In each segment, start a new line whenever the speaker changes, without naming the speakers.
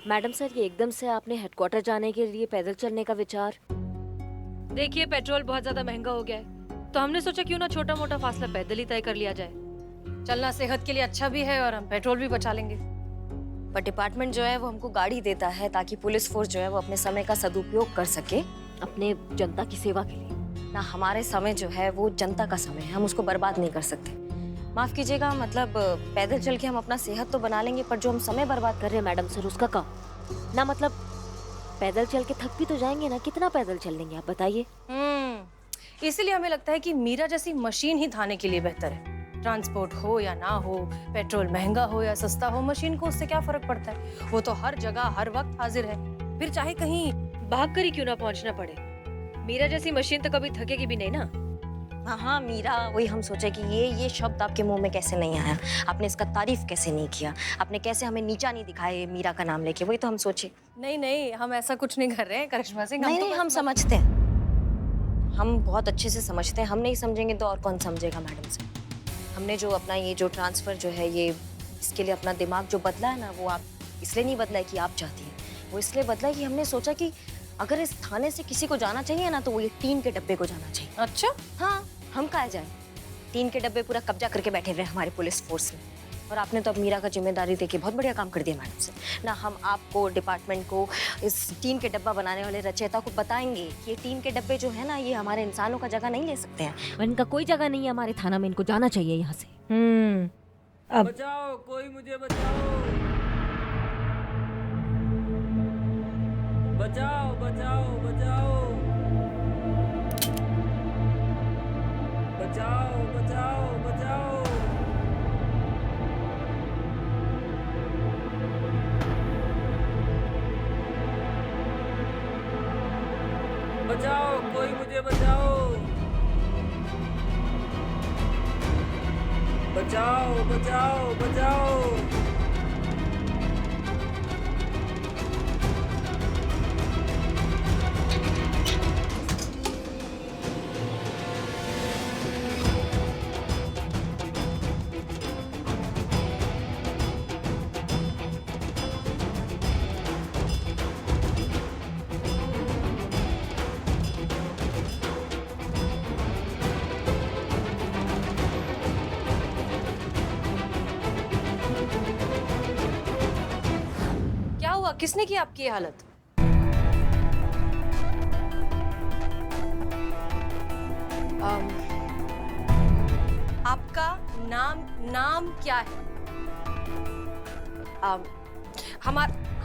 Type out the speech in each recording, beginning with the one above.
Madam sir, ये एकदम से आपने हेडक्वार्टर जाने के लिए पैदल चलने का विचार?
देखिए, पेट्रोल बहुत ज्यादा महंगा हो गया है, तो हमने सोचा क्यों ना छोटा मोटा फासला पैदल ही तय कर लिया जाए। चलना सेहत के लिए अच्छा भी है और हम पेट्रोल भी बचा लेंगे।
पर डिपार्टमेंट जो है वो हमको गाड़ी देता है ताकि पुलिस फोर्स जो है वो अपने समय का सदुपयोग कर सके
अपने जनता की सेवा के लिए।
ना। हमारे समय जो है वो जनता का समय है, हम उसको बर्बाद नहीं कर सकते। माफ कीजिएगा, मतलब पैदल चल के हम अपना सेहत तो बना लेंगे, पर जो हम समय बर्बाद
कर रहे हैं मैडम सर, उसका काम ना, मतलब पैदल चल के थक भी तो जाएंगे ना, कितना पैदल चल लेंगे आप बताइए।
इसीलिए हमें लगता है कि मीरा जैसी मशीन ही थाने के लिए बेहतर है। ट्रांसपोर्ट हो या ना हो, पेट्रोल महंगा हो या सस्ता हो, मशीन को उससे क्या फर्क पड़ता है। वो तो हर जगह हर वक्त हाजिर है, फिर चाहे कहीं भाग कर ही क्यों ना पहुंचना पड़े। मीरा जैसी मशीन तो कभी थकेगी भी नहीं ना।
हाँ मीरा, वही हम सोचे कि ये शब्द आपके मुंह में कैसे नहीं आया, आपने इसका तारीफ कैसे नहीं किया, आपने कैसे हमें नीचा नहीं दिखाया मीरा का नाम लेके, वही तो हम सोचे।
नहीं, हम ऐसा कुछ नहीं कर रहे हैं करिश्मा सिंह।
नहीं, हम समझते हैं, हम बहुत अच्छे से समझते हैं। हम नहीं समझेंगे तो और कौन समझेगा मैडम से। हमने जो अपना ये जो ट्रांसफर जो है, ये इसके लिए अपना दिमाग जो बदला है ना, वो आप इसलिए नहीं बदला है कि आप चाहती हैं, वो इसलिए बदला है कि हमने सोचा कि अगर इस थाने से किसी को जाना चाहिए ना, तो वो ये टीन के डब्बे को जाना चाहिए।
अच्छा,
हाँ, हम कहाँ जाए। टीन के डब्बे पूरा कब्जा करके बैठे हुए हमारे पुलिस फोर्स में, और आपने तो अब मीरा का जिम्मेदारी देके बहुत बढ़िया काम कर दिया मैडम से ना। हम आपको, डिपार्टमेंट को, इस टीन के डब्बा बनाने वाले रचयिता को बताएंगे कि ये टीन के डब्बे जो है ना, ये हमारे इंसानों का जगह नहीं ले सकते हैं।
इनका कोई जगह नहीं है हमारे थाना में, इनको जाना चाहिए यहाँ से।
अब
बचाओ, कोई मुझे बचाओ, बचाओ बचाओ बचाओ, बचाओ बचाओ बचाओ, बचाओ, कोई मुझे बचाओ, बचाओ बचाओ बचाओ।
क्या हुआ, किसने की आपकी ये हालत? आपका नाम क्या है?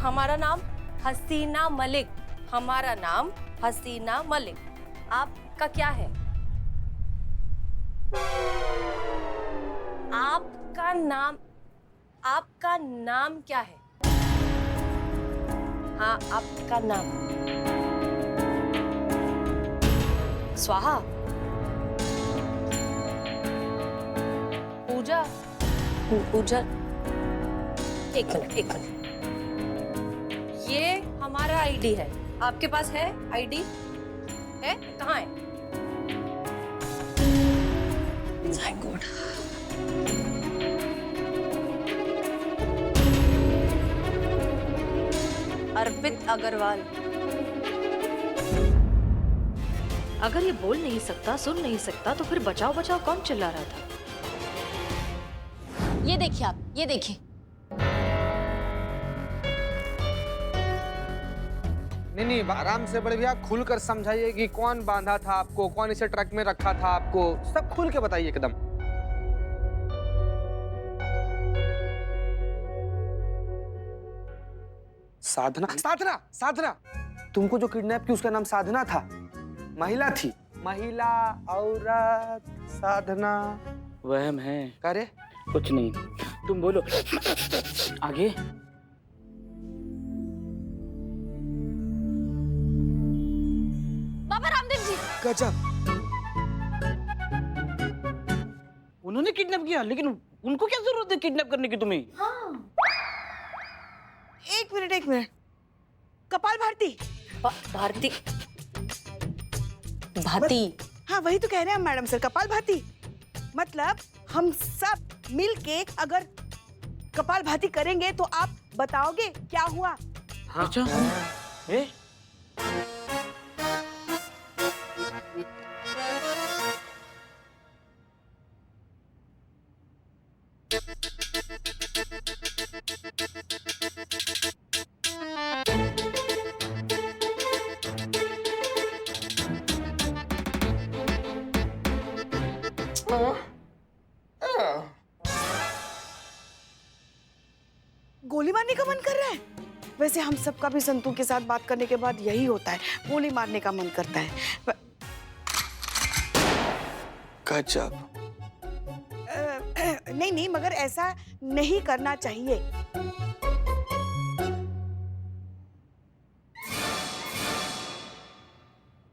हमारा नाम हसीना मलिक। हमारा नाम हसीना मलिक। आपका क्या है? आपका नाम क्या है? हाँ, आपका नाम। स्वाहा। पूजा। पूजा। एक मिनट। ये हमारा आईडी है, आपके पास है आईडी? है? कहाँ है? Thank God. अर्पित अग्रवाल। अगर ये बोल नहीं सकता, सुन नहीं सकता, तो फिर बचाओ बचाओ कौन चिल्ला रहा था?
ये देखिए आप, ये देखिए।
नहीं, आराम से बड़े भैया, खुल कर समझाइए कि कौन बांधा था आपको, कौन इसे ट्रक में रखा था आपको, सब खुल के बताइए एकदम। साधना, तुमको जो किडनैप की उसका नाम साधना था? महिला थी? महिला, औरत, साधना?
वहम है।
अरे
कुछ नहीं, तुम बोलो आगे।
बाबा रामदेव जी।
गजब।
उन्होंने किडनैप किया, लेकिन उनको क्या जरूरत है किडनैप करने की तुम्हें?
एक मिनट। कपाल भारती।
भारती? भाती?
हाँ, वही तो कह रहे हैं मैडम सर, कपाल भाती। मतलब हम सब मिलके अगर कपाल भाती करेंगे तो आप बताओगे क्या हुआ?
अच्छा ए
गोली मारने का मन कर रहा है? वैसे हम सबका भी संतू के साथ बात करने के बाद यही होता है, गोली मारने का मन करता है।
गजब।
नहीं नहीं, मगर ऐसा नहीं करना चाहिए।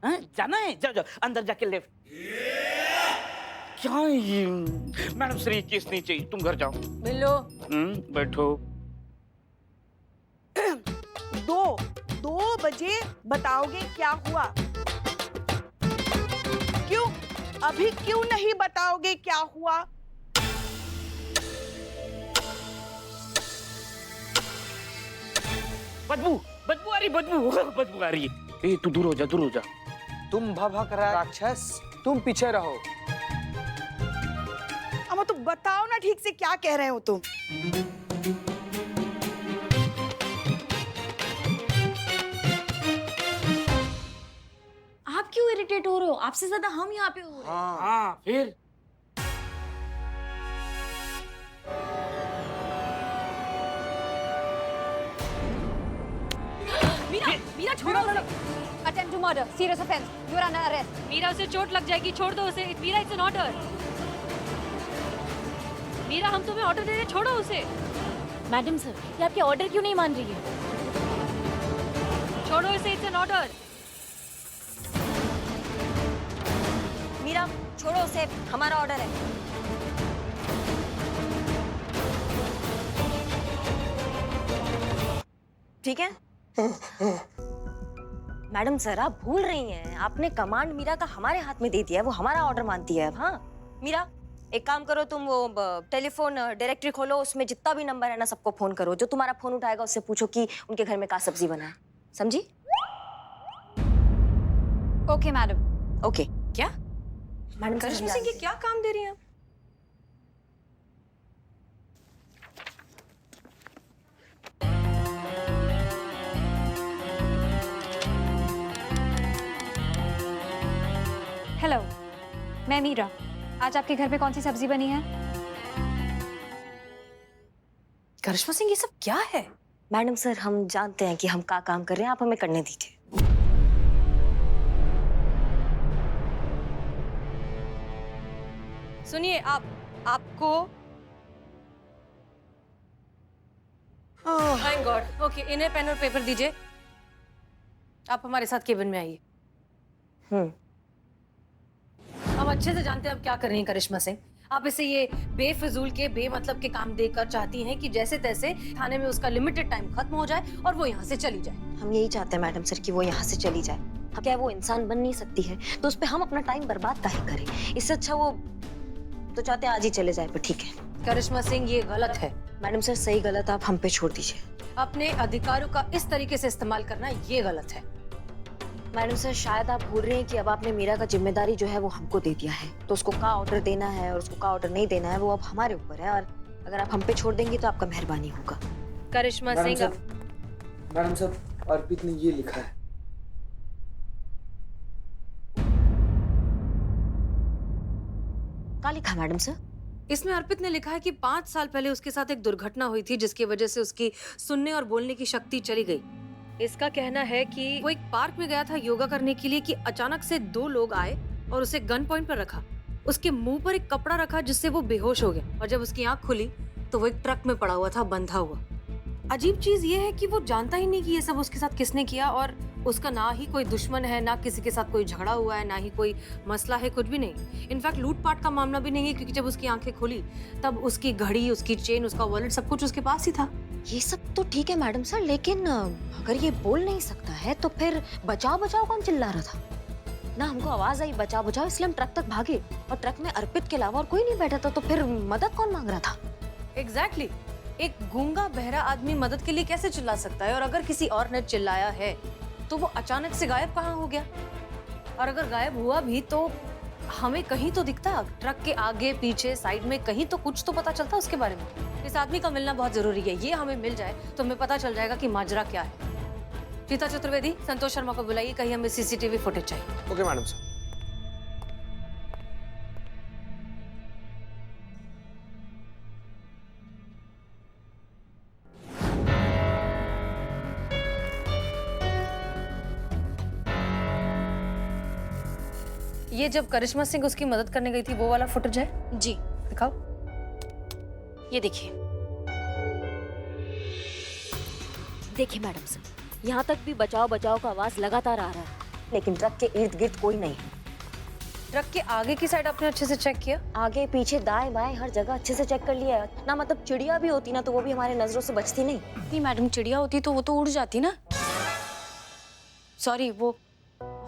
हाँ, जाना है? जाओ जाओ अंदर जाके लेफ्ट। क्या ये मैडम सर, ये केस नहीं चाहिए, तुम घर जाओ।
मिलो।
बैठो।
2 बजे बताओगे क्या हुआ? क्यों अभी क्यों नहीं बताओगे क्या हुआ?
बदबू बदबू आ रही, बदबू आ रही है। ए तू दूर हो जा, दूर हो जा।
तुम भभक राक्षस, तुम पीछे रहो।
अम्मा तो बताओ ना ठीक से क्या कह रहे हो तुम?
आप क्यों इरिटेट हो रहे हो? आपसे ज्यादा हम यहाँ पे हो रहे हैं।
हाँ फिर
मीरा छोड़ो उसे।
Attempt to murder, serious offense. You are under arrest.
Meera, उसे चोट लग जाएगी, छोड़ दो उसे। Meera, it's an order. Meera, हम तुम्हें ऑर्डर दे रहे, छोड़ो उसे।
मैडम सर, ये आपके ऑर्डर क्यों नहीं मान रही है?
छोड़ो इसे, इट्स एन ऑर्डर।
मीरा छोड़ो उसे, हमारा ऑर्डर है। ठीक है? मैडम सर, आप भूल रही हैं, आपने कमांड मीरा का हमारे हाथ में दे दिया है, वो हमारा ऑर्डर मानती है अब। हाँ मीरा, एक काम करो, तुम वो टेलीफोन डायरेक्टरी खोलो, उसमें जितना भी नंबर है ना सबको फोन करो। जो तुम्हारा फोन उठाएगा उससे पूछो कि उनके घर में क्या सब्जी बना है। समझी?
Okay, madam.
ओके।
क्या?
मैडम
करिश्मा सिंह ये क्या काम दे रही हैं?
Hello, मैं मीरा। आज आपके घर में कौन सी सब्जी बनी है?
करिश्मा सिंह ये सब क्या है?
मैडम सर, हम जानते हैं कि हम क्या काम कर रहे हैं, आप हमें करने दीजिए।
सुनिए, आपको थैंक गॉड। ओके, इन्हें पेन और पेपर दीजिए। आप हमारे साथ केबिन में आइए। हम अच्छे से जानते हैं आप क्या कर रही हैं करिश्मा सिंह। आप इसे ये बेफिजूल के बेमतलब के काम देकर चाहती हैं कि जैसे तैसे थाने में उसका लिमिटेड टाइम खत्म हो जाए और वो यहाँ से चली जाए।
हम यही चाहते हैं मैडम सर कि वो यहाँ से चली जाए। अब क्या वो इंसान बन नहीं सकती है तो उस पर हम अपना टाइम बर्बाद काहे करें? इससे अच्छा वो तो चाहते हैं आज ही चले जाए, पर ठीक है।
करिश्मा सिंह ये गलत है।
मैडम सर, सही गलत आप हम पे छोड़ दीजिए।
अपने अधिकारों का इस तरीके से इस्तेमाल करना ये गलत है।
मैडम सर, शायद आप भूल रहे हैं कि अब आपने मीरा का जिम्मेदारी जो है वो हमको दे दिया है, तो उसको क्या ऑर्डर देना है और उसको क्या ऑर्डर नहीं देना है वो अब हमारे ऊपर है। और अगर आप हम पे छोड़ देंगे तो आपका मेहरबानी होगा।
करिश्मा सिंह
मैडम साहब, अर्पित ने ये लिखा है।
क्या लिखा मैडम सर?
इसमें अर्पित ने लिखा है कि 5 साल पहले उसके साथ एक दुर्घटना हुई थी जिसकी वजह से उसकी सुनने और बोलने की शक्ति चली गई। इसका कहना है कि वो एक पार्क में गया था योगा करने के लिए कि अचानक से 2 लोग आए और उसे गन पॉइंट पर रखा। उसके मुंह पर एक कपड़ा रखा जिससे वो बेहोश हो गया और जब उसकी आंख खुली तो वो एक ट्रक में पड़ा हुआ था, बंधा हुआ। अजीब चीज ये है कि वो जानता ही नहीं कि ये सब उसके साथ किसने किया और उसका ना ही कोई दुश्मन है, ना किसी के साथ कोई झगड़ा हुआ है, ना ही कोई मसला है, कुछ भी नहीं। इनफैक्ट लूटपाट का मामला भी नहीं है क्योंकि जब उसकी आंखें खुली तब उसकी घड़ी, उसकी चेन, उसका वॉलेट सब कुछ उसके पास ही था।
ये सब तो ठीक है मैडम सर, लेकिन अगर ये बोल नहीं सकता है तो फिर बचाओ बचाओ कौन चिल्ला रहा था? ना हमको आवाज आई बचाओ बचाओ, इसलिए हम ट्रक तक भागे और ट्रक में अर्पित के अलावा और कोई नहीं बैठा था, तो फिर मदद कौन मांग रहा था?
एग्जैक्टली। एक गूंगा बहरा आदमी मदद के लिए कैसे चिल्ला सकता है? और अगर किसी और ने चिल्लाया है तो वो अचानक से गायब कहाँ हो गया? और अगर गायब हुआ भी तो हमें कहीं तो दिखता, ट्रक के आगे पीछे साइड में कहीं तो कुछ तो पता चलता उसके बारे में। इस आदमी का मिलना बहुत जरूरी है। ये हमें मिल जाए तो हमें पता चल जाएगा कि माजरा क्या है। रीता चतुर्वेदी, संतोष शर्मा को बुलाइए, कहीं हमें सीसीटीवी फुटेज चाहिए।
ओके मैडम साहब।
ये जब करिश्मा सिंह उसकी मदद करने गई थी वो वाला फुटेज है?
जी,
दिखाओ।
ये देखिए।
देखिए मैडम साहब, यहाँ तक भी बचाओ बचाओ का आवाज लगातार आ रहा है।
लेकिन ट्रक के इर्द गिर्द कोई नहीं है।
ट्रक के आगे की साइड आपने अच्छे से चेक किया?
आगे पीछे दाएं बाएं हर जगह अच्छे से चेक कर लिया है ना। मतलब चिड़िया भी होती ना तो वो भी हमारे नजरों से बचती नहीं।
नहीं मैडम, चिड़िया होती तो वो तो उड़ जाती ना। सॉरी, वो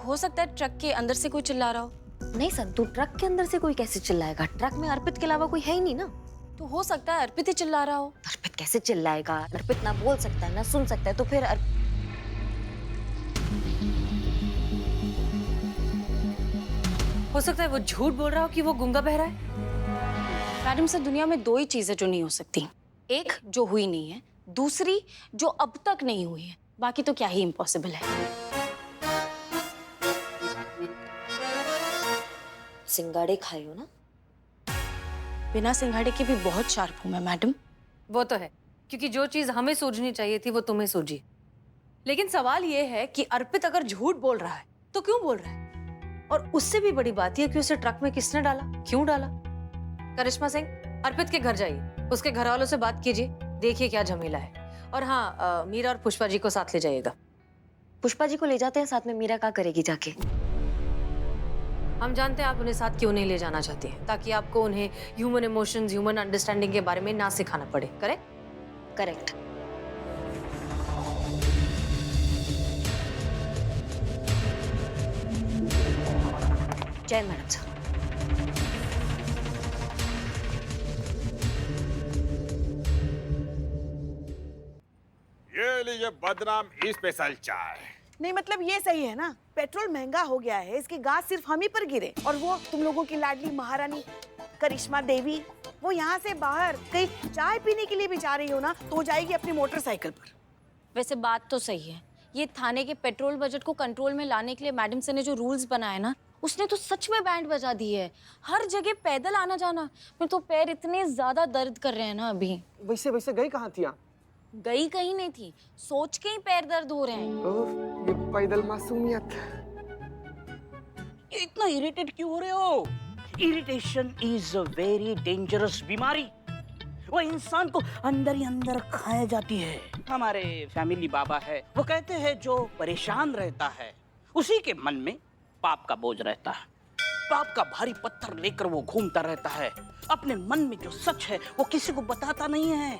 हो सकता है ट्रक के अंदर से कोई चिल्ला रहा हो।
नहीं संतू, ट्रक के अंदर से कोई कैसे चिल्लाएगा? ट्रक में अर्पित के अलावा कोई है ही नहीं ना।
तो हो सकता है अर्पित ही चिल्ला रहा हो।
अर्पित कैसे चिल्लाएगा? अर्पित ना बोल सकता है ना सुन सकता है, तो फिर
हो सकता है वो झूठ बोल रहा हो कि वो गूंगा बहरा है।
मैडम सर, दुनिया में दो ही चीजें जो नहीं हो सकती, एक जो हुई नहीं है, दूसरी जो अब तक नहीं हुई है। बाकी तो क्या ही इम्पॉसिबल है।
सिंगाड़े खाए हो ना?
बिना सिंघाड़े के भी बहुत शार्प हूं मैं मैडम।
वो तो है, क्योंकि जो चीज हमें सूझनी चाहिए थी वो तुम्हें सूझी। लेकिन सवाल ये है कि अर्पित अगर झूठ बोल रहा है तो क्यों बोल रहा है? और उससे भी बड़ी बात यह कि उसे ट्रक में किसने डाला, क्यों डाला? करिश्मा सिंह, अर्पित के घर जाइए, उसके घर वालों से बात कीजिए, देखिए क्या झमेला है। और हाँ, मीरा और पुष्पा जी को साथ ले जाइएगा।
पुष्पा जी को ले जाते हैं साथ में, मीरा क्या करेगी जाके?
हम जानते हैं आप उन्हें साथ क्यों नहीं ले जाना चाहती हैं, ताकि आपको उन्हें ह्यूमन इमोशंस, ह्यूमन अंडरस्टैंडिंग के बारे में ना सिखाना पड़े। करेक्ट?
करेक्ट। जय मैडम सर।
ये लीजिए बदनाम स्पेशल चाय।
नहीं मतलब ये सही है ना, पेट्रोल महंगा हो गया है, इसके गाज सिर्फ हम ही पर गिरे। और वो तुम लोगों की लाडली महारानी करिश्मा देवी, वो यहाँ से बाहर कहीं चाय पीने के लिए भी जा रही हो ना, तो जाएगी अपनी मोटरसाइकिल पर।
वैसे बात तो सही है, ये थाने के पेट्रोल बजट को कंट्रोल में लाने के लिए मैडम सर ने जो रूल्स बनाए ना, उसने तो सच में बैंड बजा दी है। हर जगह पैदल आना जाना, मेरे तो पैर इतने ज्यादा दर्द कर रहे हैं ना अभी।
वैसे गई कहाँ थी आप?
गई कहीं नहीं थी, सोच के ही पैर दर्द हो रहे हैं।
ओह, ये पैदल मासूमियत।
इतना इरिटेट क्यों हो रहे हो? Irritation is a very dangerous बीमारी। वो इंसान को अंदर ही अंदर खाया जाती है। हमारे फैमिली बाबा है, वो कहते हैं जो परेशान रहता है उसी के मन में पाप का बोझ रहता है। पाप का भारी पत्थर लेकर वो घूमता रहता है। अपने मन में जो सच है वो किसी को बताता नहीं है।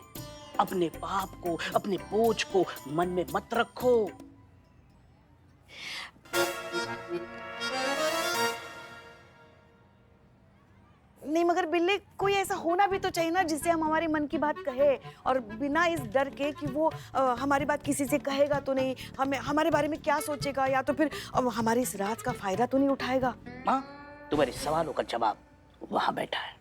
अपने पाप को, अपने बोझ को मन में मत रखो।
नहीं मगर बिल्ले, कोई ऐसा होना भी तो चाहिए ना जिससे हम हमारे मन की बात कहे, और बिना इस डर के कि वो हमारी बात किसी से कहेगा तो नहीं, हमें हमारे बारे में क्या सोचेगा, या तो फिर हमारी इस राज का फायदा तो नहीं उठाएगा।
माँ, तुम्हारे सवालों का जवाब वहां बैठा है।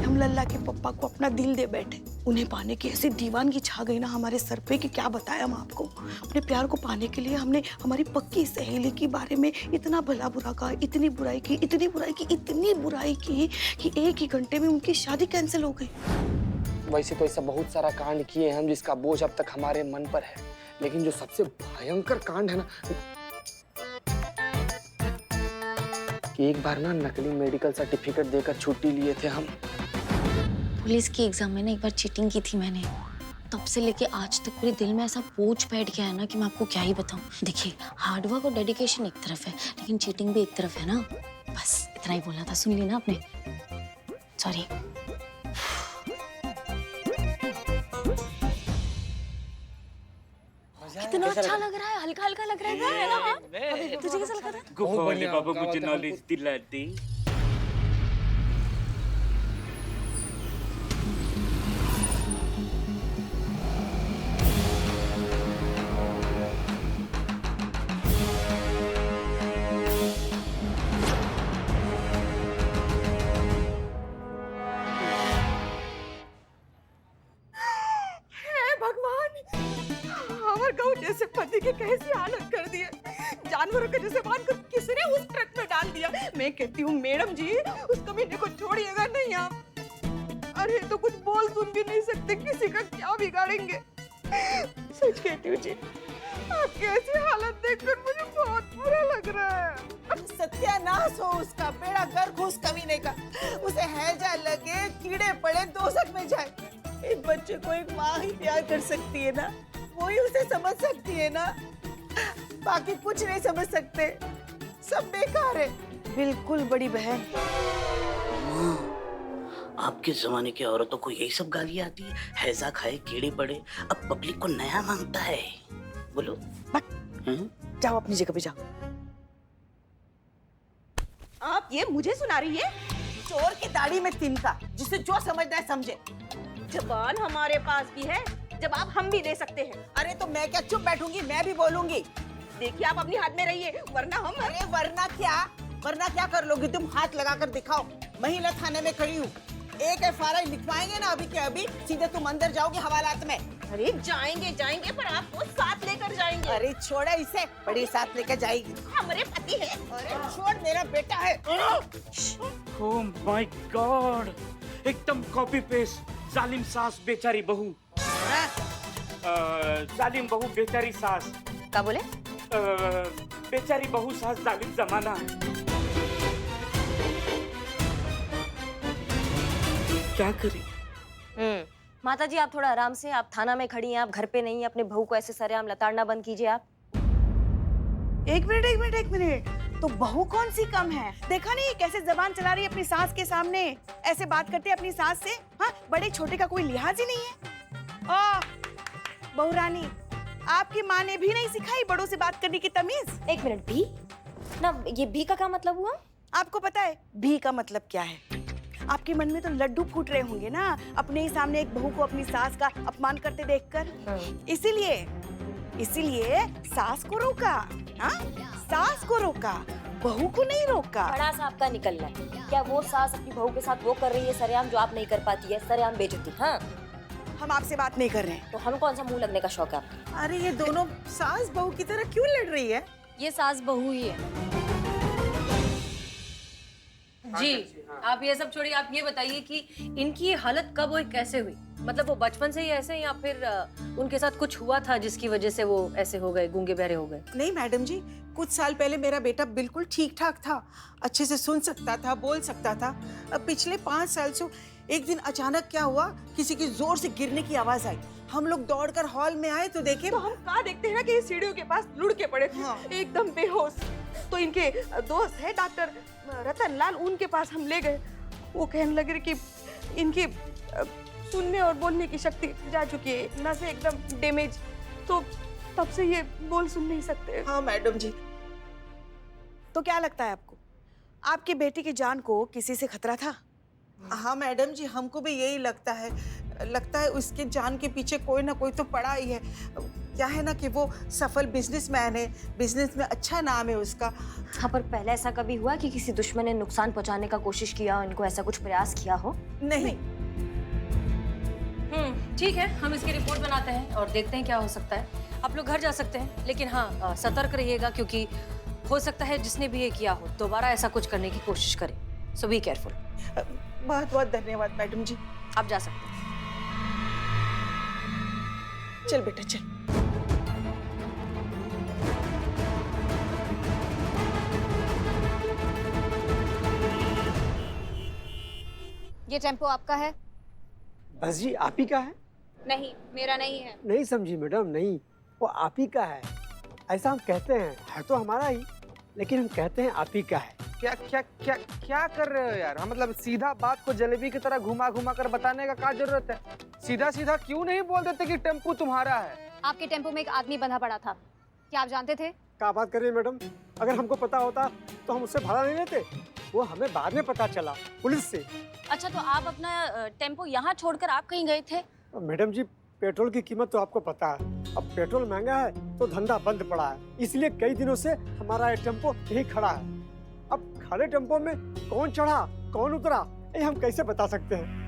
हम लल्ला के पप्पा को अपना दिल दे बैठे, उन्हें पाने की ऐसी दीवानगी छा गई ना हमारे सर पे कि क्या बताएं हम आपको। अपने प्यार को पाने के लिए हमने हमारी पक्की सहेली के बारे में इतना भला बुरा कहा, इतनी बुराई की, इतनी बुराई की, इतनी बुराई की कि एक ही घंटे में उनकी शादी कैंसिल हो गई।
वैसे तो ऐसा बहुत सारा कांड किए हम जिसका बोझ अब तक हमारे मन पर है, लेकिन जो सबसे भयंकर कांड है ना, कि एक बार ना नकली मेडिकल सर्टिफिकेट देकर छुट्टी लिए थे हम।
पुलिस की एग्जाम में ना एक बार चीटिंग की थी मैंने, तब से लेके आज तक मेरे दिल में ऐसा बोझ बैठ गया है ना कि मैं आपको क्या ही बताऊं। देखिए, हार्डवर्क और डेडिकेशन एक तरफ है, लेकिन चीटिंग भी एक तरफ है ना। बस इतना ही बोलना था, सुन ली ना आपने? सॉरी। कितना अच्छा लग रहा है, हल्का हल्का लग रहा है ना? तुझे कैसा लगा था?
बाबा मुझे नॉलेज दिला दे।
देखिए कैसी हालत कर दी है, जानवरों के जैसे बांधकर किसने उस ट्रक में डाल दिया। मैं कहती हूँ मैडम जी उस कमीने को छोड़िएगा नहीं आप। अरे तो कुछ बोल सुन भी नहीं सकते, किसी का क्या बिगाड़ेंगे। सच कहती हूँ जी, आपकी ऐसी हालत देखकर मुझे बहुत बुरा लग रहा है।
सत्यानाश हो उसका, बेड़ा गर्क हो उस कमीने का। उसे हैजा लगे, कीड़े पड़े, दोजख में जाए। एक बच्चे को एक माँ ही प्यार कर सकती है ना, वो ही उसे समझ सकती है ना, बाकी कुछ नहीं समझ सकते, सब बेकार है।
बिल्कुल बड़ी बहन।
आपके जमाने की औरतों को यही सब गालियां आती है, हैजा खाए कीड़े पड़े। अब पब्लिक को नया मांगता है। बोलो
जाओ अपनी जगह पे जाओ।
आप ये मुझे सुना रही है? चोर की दाढ़ी में तिनका, जिसे जो समझना है समझे।
जबान हमारे पास भी है, जवाब हम भी दे सकते हैं।
अरे तो मैं क्या चुप बैठूंगी, मैं भी बोलूंगी।
देखिए आप अपनी हाथ में रहिए, वरना हम।
अरे वरना क्या कर लोगी तुम? हाथ लगाकर दिखाओ। महिला थाने में खड़ी हूँ, एक FIR लिखवाएंगे ना अभी के अभी, सीधे तुम अंदर जाओगे हवालात में।
अरे जाएंगे पर आपको साथ लेकर जाएंगे।
अरे छोड़े इसे, बड़ी साथ लेकर जाएगी।
हमारे पति है।
अरे छोड़, मेरा बेटा है।
ओह माय गॉड, एकदम कॉपी पेस्ट। जालिम सास बेचारी बहू, जालिम बहू बेचारी सास।
क्या बोले?
बेचारी बहू सास जालिम जमाना। क्या करें?
माता जी आप थोड़ा आराम से, आप थाना में खड़ी हैं, आप घर पे नहीं हैं, अपने बहू को ऐसे सरेआम लताड़ना बंद कीजिए आप।
एक मिनट, तो बहू कौन सी कम है? देखा नहीं कैसे जबान चला रही है अपनी सास के सामने, ऐसे बात करते अपनी सास से। हाँ, बड़े छोटे का कोई लिहाज ही नहीं है। ओ बहू रानी, आपकी माँ ने भी नहीं सिखाई बड़ों से बात करने की तमीज?
एक मिनट, भी ना, ये भी का क्या मतलब हुआ?
आपको पता है भी का मतलब क्या है? आपके मन में तो लड्डू फूट रहे होंगे ना, अपने ही सामने एक बहू को अपनी सास का अपमान करते देखकर। इसीलिए सास को रोका। हाँ, सास को रोका, बहू को नहीं रोका।
बड़ा सा आपका निकलना है क्या? वो सास अपनी बहू के साथ वो कर रही है सरेआम जो आप नहीं कर पाती है, सरेआम बेइज्जती। हाँ,
हम आपसे बात नहीं कर रहे हैं।
तो हम कौन सा मुंह लगने का शौक है आपको?
अरे ये दोनों सास बहू की तरह क्यों लड़ रही है?
ये सास बहू ही है।
जी, आप ये सब छोड़िए, आप ये बताइए कि इनकी हालत कब और कैसे हुई? मतलब वो बचपन से ही ऐसे या फिर उनके साथ कुछ हुआ था जिसकी वजह से वो ऐसे हो गए, गूंगे बहरे हो गए?
नहीं मैडम जी, कुछ साल पहले मेरा बेटा बिल्कुल ठीक ठाक था, अच्छे से सुन सकता था, बोल सकता था। अब पिछले 5 साल से एक दिन अचानक क्या हुआ, किसी की जोर से गिरने की आवाज आई। हम लोग दौड़कर हॉल में आए तो देखे,
तो हम कहाँ देखते हैं कि सीढ़ियों के पास लुढ़ के पड़े थे।
हाँ।
एकदम बेहोश। तो इनके दोस्त है डॉक्टर रतन लाल, उनके पास हम ले गए। वो कहने लगे कि इनकी सुनने और बोलने की शक्ति जा चुकी है, नसें एकदम डैमेज, तो तब से ये बोल सुन नहीं सकते।
हाँ मैडम जी।
तो क्या लगता है आपको, आपकी बेटी की जान को किसी से खतरा था?
हाँ मैडम जी, हमको भी यही लगता है उसके जान के पीछे कोई ना कोई तो पड़ा ही है। क्या है ना कि वो सफल बिजनेसमैन है, बिजनेस में अच्छा नाम है उसका।
हाँ, पर पहले ऐसा कभी हुआ कि किसी दुश्मन ने नुकसान पहुंचाने का कोशिश किया हो, इनको ऐसा कुछ प्रयास किया हो?
नहीं।
ठीक है, हम इसकी रिपोर्ट बनाते हैं और देखते हैं क्या हो सकता है। आप लोग घर जा सकते हैं, लेकिन हाँ सतर्क रहिएगा, क्योंकि हो सकता है जिसने भी ये किया हो दोबारा ऐसा कुछ करने की कोशिश करे। सो बी केयरफुल।
बहुत बहुत धन्यवाद मैडम जी।
आप जा सकते हैं।
चल बेटा चल।
ये टेम्पो आपका है?
बस जी आप ही का है?
नहीं, मेरा नहीं है।
नहीं समझी मैडम, नहीं, वो आप ही का है। ऐसा हम कहते हैं, है तो हमारा ही, लेकिन हम कहते हैं आप ही का है।
क्या क्या क्या क्या कर रहे हो यार? मतलब सीधा बात को जलेबी की तरह घुमा घुमा कर बताने का क्या जरूरत है? सीधा सीधा क्यों नहीं बोल देते कि टेम्पो तुम्हारा है?
आपके टेम्पो में एक आदमी बंधा पड़ा था, क्या आप जानते थे?
क्या बात कर रही है मैडम? अगर हमको पता होता तो हम उससे भाड़ा नहीं लेते। वो हमें बाद में पता चला, पुलिस से।
अच्छा, तो आप अपना टेम्पो यहाँ छोड़कर आप कहीं गए थे?
मैडम जी, पेट्रोल की कीमत तो आपको पता है, अब पेट्रोल महंगा है तो धंधा बंद पड़ा है, इसलिए कई दिनों से हमारा ये टेम्पो यहीं खड़ा है। अब खाली टेम्पो में कौन चढ़ा कौन उतरा ये हम कैसे बता सकते हैं?